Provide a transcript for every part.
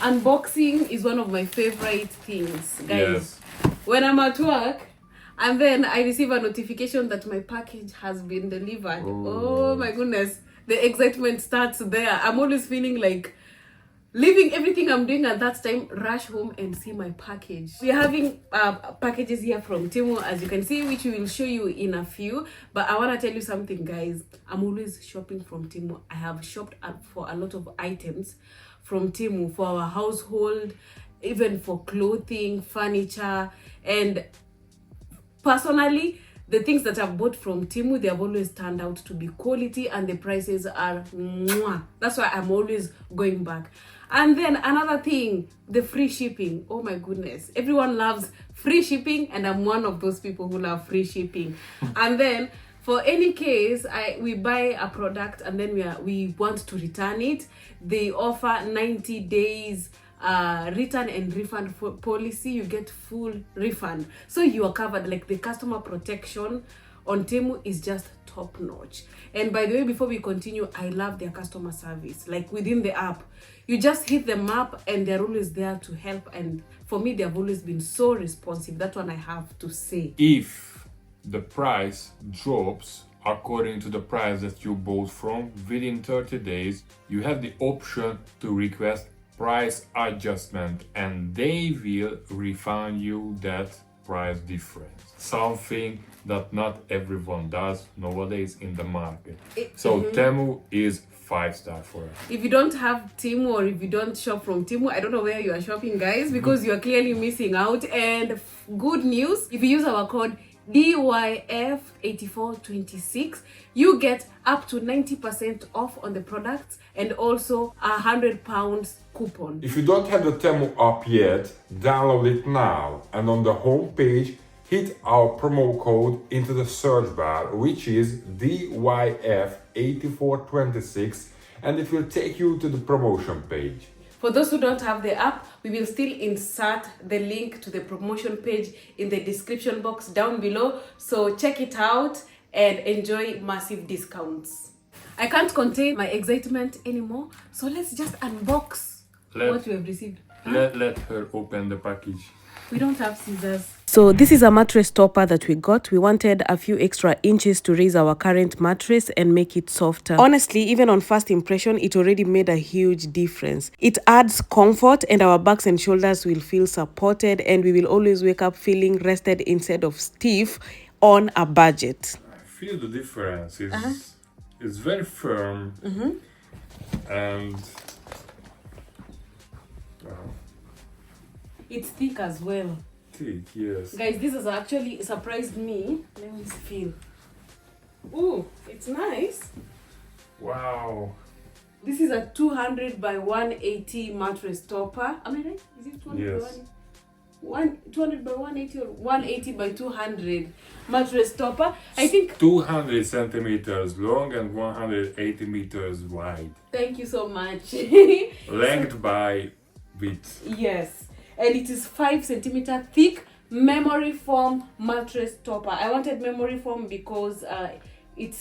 Unboxing is one of my favorite things, guys. Yes. When I'm at work and then I receive a notification that my package has been delivered. Oh my goodness. The excitement starts there. I'm always feeling like leaving everything I'm doing at that time, rush home and see my package. We are having packages here from Temu, as you can see, which we will show you in a few. But I want to tell you something, guys. I'm always shopping from Temu. I have shopped for a lot of items from Temu for our household, even for clothing, furniture, and personally, the things that I've bought from Temu, they have always turned out to be quality and the prices are mwah. That's why I'm always going back. And then another thing, the free shipping. Oh my goodness. Everyone loves free shipping and I'm one of those people who love free shipping. And then for any case, we buy a product and then we want to return it. They offer 90 days return and refund policy. You get full refund, so you are covered. Like, the customer protection on Temu is just top notch. And by the way, before we continue, I love their customer service. Like, within the app, you just hit them up and they're always there to help. And for me, they have always been so responsive. That one I have to say. If the price drops according to the price that you bought from within 30 days, you have the option to request price adjustment and they will refund you that price difference. Something that not everyone does nowadays in the market. Temu is 5-star for us. If you don't have Temu or if you don't shop from Temu, I don't know where you are shopping, guys, because you are clearly missing out. And good news, if you use our code DYF8426, you get up to 90% off on the products and also £100 coupon. If you don't have the Temu app yet, download it now and on the home page hit our promo code into the search bar, which is DYF8426, and it will take you to the promotion page. For those who don't have the app, we will still insert the link to the promotion page in the description box down below. So check it out and enjoy massive discounts. I can't contain my excitement anymore. So let's just unbox what we have received. Let her open the package. We don't have scissors. So this is a mattress topper that we got. We wanted a few extra inches to raise our current mattress and make it softer. Honestly, even on first impression, it already made a huge difference. It adds comfort and our backs and shoulders will feel supported and we will always wake up feeling rested instead of stiff on a budget. I feel the difference. It's very firm and it's thick as well. Thick, yes. Guys, this has actually surprised me. Let me feel. Ooh, it's nice. Wow. This is a 200 by 180 mattress topper. Am I right? Is it 200 yes. by 200 by 180 or 180 by 200 mattress topper? I think 200 centimeters long and 180 meters wide. Thank you so much. Length by width. Yes. And it is 5 centimeter thick memory foam mattress topper. I wanted memory foam because it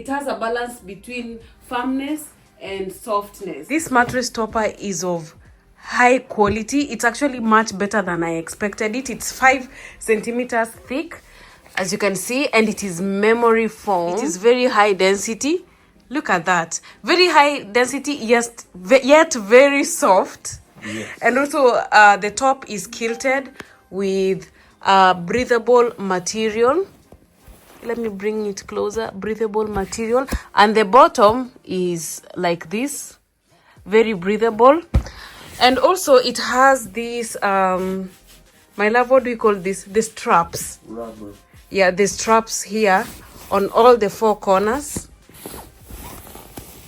has a balance between firmness and softness. This mattress topper is of high quality. It's actually much better than I expected it. It's 5 centimeters thick, as you can see, and it is memory foam. It is very high density. Look at that. Very high density, yet very soft. Yes. And also the top is quilted with breathable material. Let me bring it closer. Breathable material. And the bottom is like this, very breathable. And also it has these my love, what do you call this? The straps. Rubber. Yeah, the straps here on all the 4 corners.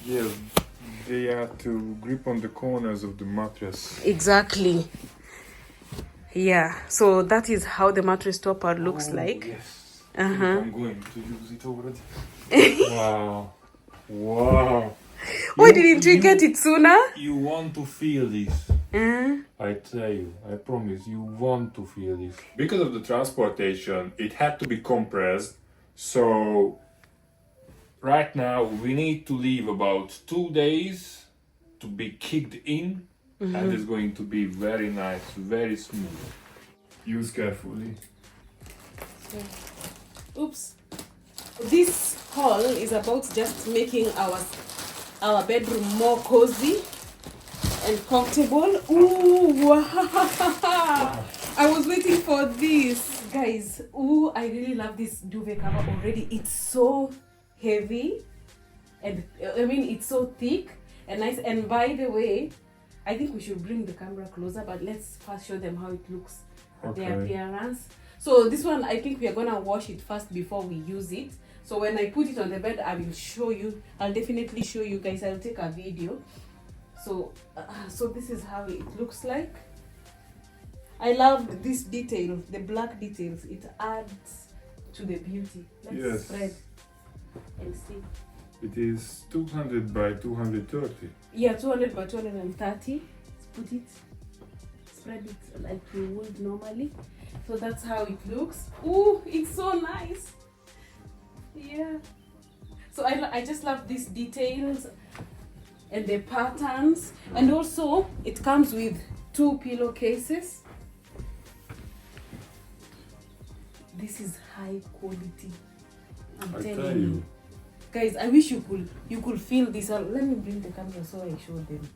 Yeah, they have to grip on the corners of the mattress. Exactly. Yeah, so that is how the mattress topper looks like. Yes. Uh-huh. I'm going to use it already. Wow. Wow. Why didn't we get it sooner? You want to feel this. I tell you, I promise, you want to feel this. Because of the transportation, it had to be compressed. So right now we need to leave about 2 days to be kicked in and it's going to be very nice, very smooth. Use carefully. Oops. This haul is about just making our bedroom more cozy and comfortable. Ooh, wow. I was waiting for this, guys. Ooh, I really love this duvet cover already. It's so heavy, and I mean it's so thick and nice. And by the way, I think we should bring the camera closer, but let's first show them how it looks, Okay. the appearance. So this one, I think we are gonna wash it first before we use it. So when I put it on the bed, I will show you. I'll definitely show you guys. I'll take a video. So this is how it looks like. I love this detail, the black details. It adds to the beauty. Let's Yes. spread and see. It is 200 by 230. Yeah, 200 by 230. Put it, spread it like you would normally. So that's how it looks. Ooh, it's so nice. Yeah. So I just love these details and the patterns. And also, it comes with 2 pillowcases. This is high quality. I'm I telling tell you. you. Guys, I wish you could feel this. Let me bring the camera so I show them.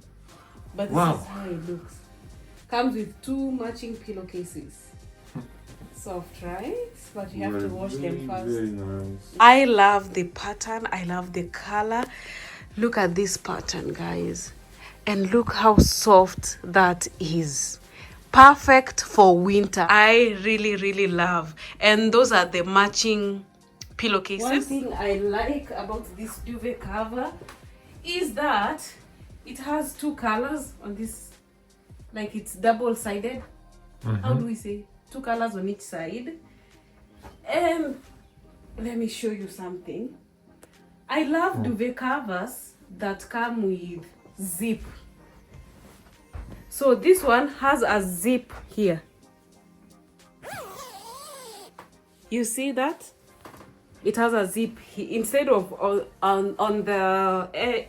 But this Wow. is how it looks. Comes with 2 matching pillowcases. Soft, right? But you have to wash them first. Very nice. I love the pattern. I love the color. Look at this pattern, guys. And look how soft that is. Perfect for winter. I really, really love. And those are the matching One pillowcases. thing I like about this duvet cover is that it has 2 colors on this, like it's double-sided. How do we say? 2 colors on each side. And let me show you something. I love duvet covers that come with zip. So this one has a zip here. You see that? It has a zip instead of on the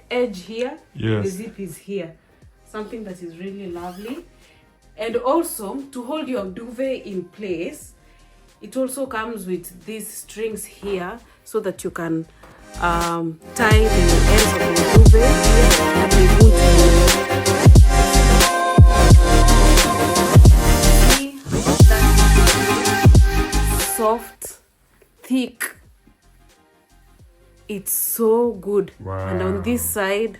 edge here. Yes. The zip is here. Something that is really lovely. And also, to hold your duvet in place, it also comes with these strings here so that you can tie the ends of the duvet and they won't move. See that soft, thick. It's so good. And on this side,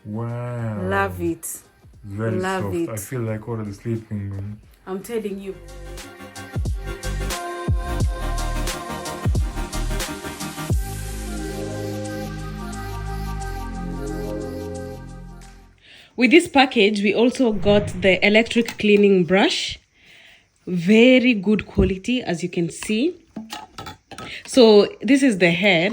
Wow. love it. Very love soft. it. I feel like already sleeping. I'm telling you. With this package, we also got the electric cleaning brush. Very good quality, as you can see. So this is the head,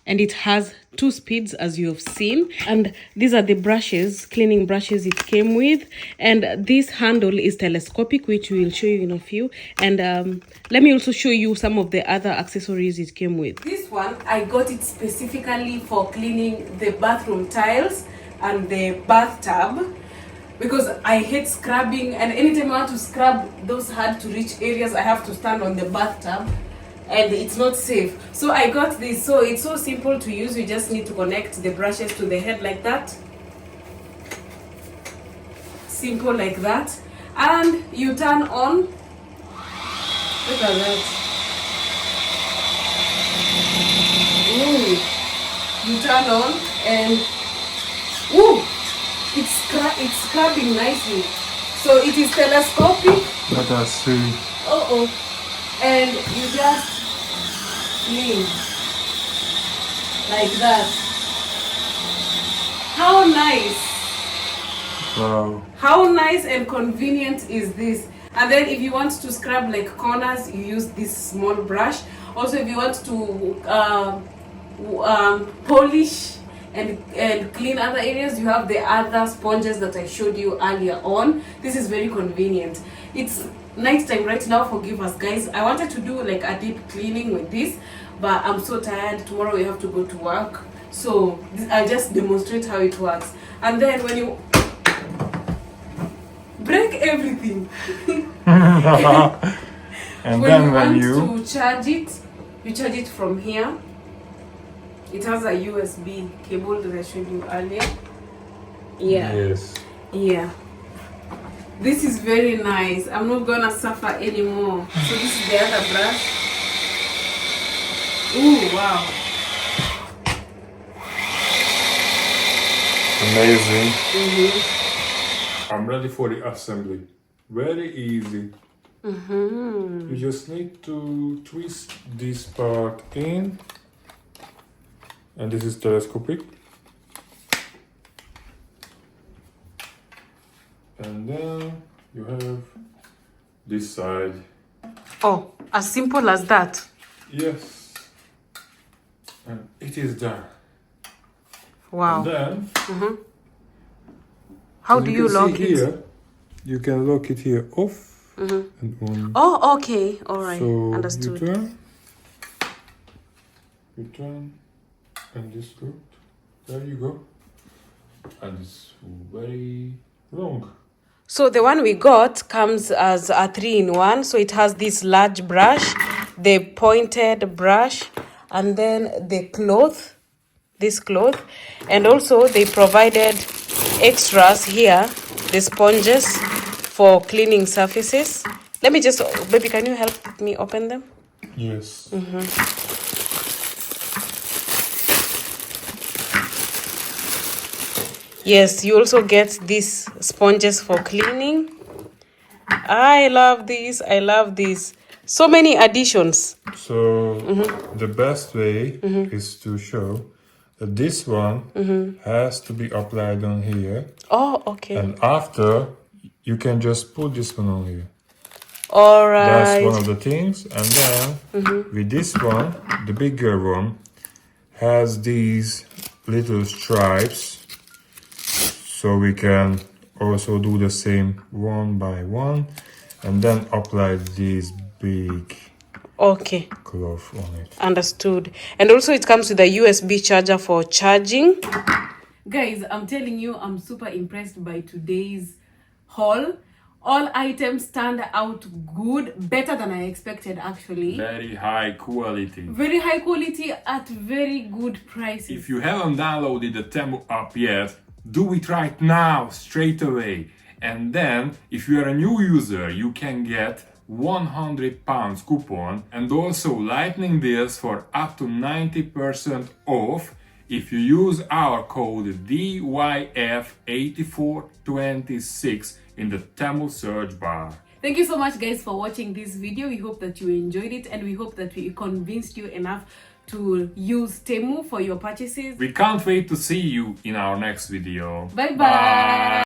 and it has 2 speeds, as you have seen. And these are the brushes, cleaning brushes it came with. And this handle is telescopic, which we will show you in a few. And let me also show you some of the other accessories it came with. This one, I got it specifically for cleaning the bathroom tiles and the bathtub, because I hate scrubbing, and anytime I want to scrub those hard to reach areas, I have to stand on the bathtub and it's not safe. So I got this. So it's so simple to use. You just need to connect the brushes to the head like that. Simple like that. And you turn on. Look at that. Ooh. You turn on and ooh, it's scrubbing nicely. So it is telescopic. Let us see. And you just clean like that. How nice. Wow. How nice and convenient is this? And then if you want to scrub like corners, you use this small brush. Also, if you want to polish and clean other areas, you have the other sponges that I showed you earlier on. This is very convenient. It's night time right now, forgive us guys. I wanted to do like a deep cleaning with this, but I'm so tired. Tomorrow we have to go to work, So I'll just demonstrate how it works. And then when you break everything, And when then you when want you to charge it, you charge it from here. It has a USB cable that I showed you earlier. Yeah. yes. Yeah. This is very nice. I'm not gonna suffer anymore. So this is the other brush. Ooh, wow. Amazing. Mm-hmm. I'm ready for the assembly. Very easy. Mm-hmm. You just need to twist this part in, and this is telescopic. And then you have this side. Oh, as simple as that. Yes. And it is done. Wow. And then, How as do you you can lock see it? here, you can lock it here off and on. Oh, okay. All right. So Understood. you turn, and this goes. There you go. And it's very long. So the one we got comes as a 3-in-1. So it has this large brush, the pointed brush, and then the cloth, this cloth. And also they provided extras here, the sponges for cleaning surfaces. Let me just, baby, can you help me open them? Yes. Yes, you also get these sponges for cleaning. I love this. I love this. So many additions. So the best way is to show that this one has to be applied on here, Oh, okay. and after you can just put this one on here. All That's one right. of the things. And then with this one, the bigger one has these little stripes, so we can also do the same one by one, and then apply this big Okay. cloth on it. Understood. And also it comes with a USB charger for charging. Guys, I'm telling you, I'm super impressed by today's haul. All items turned out good, better than I expected actually. Very high quality. Very high quality at very good prices. If you haven't downloaded the Temu app yet, do it right now, straight away. And then, if you are a new user, you can get £100 coupon and also lightning deals for up to 90% off if you use our code DYF8426 in the Temu search bar. Thank you so much guys for watching this video. We hope that you enjoyed it and we hope that we convinced you enough to use Temu for your purchases. We can't wait to see you in our next video. Bye bye.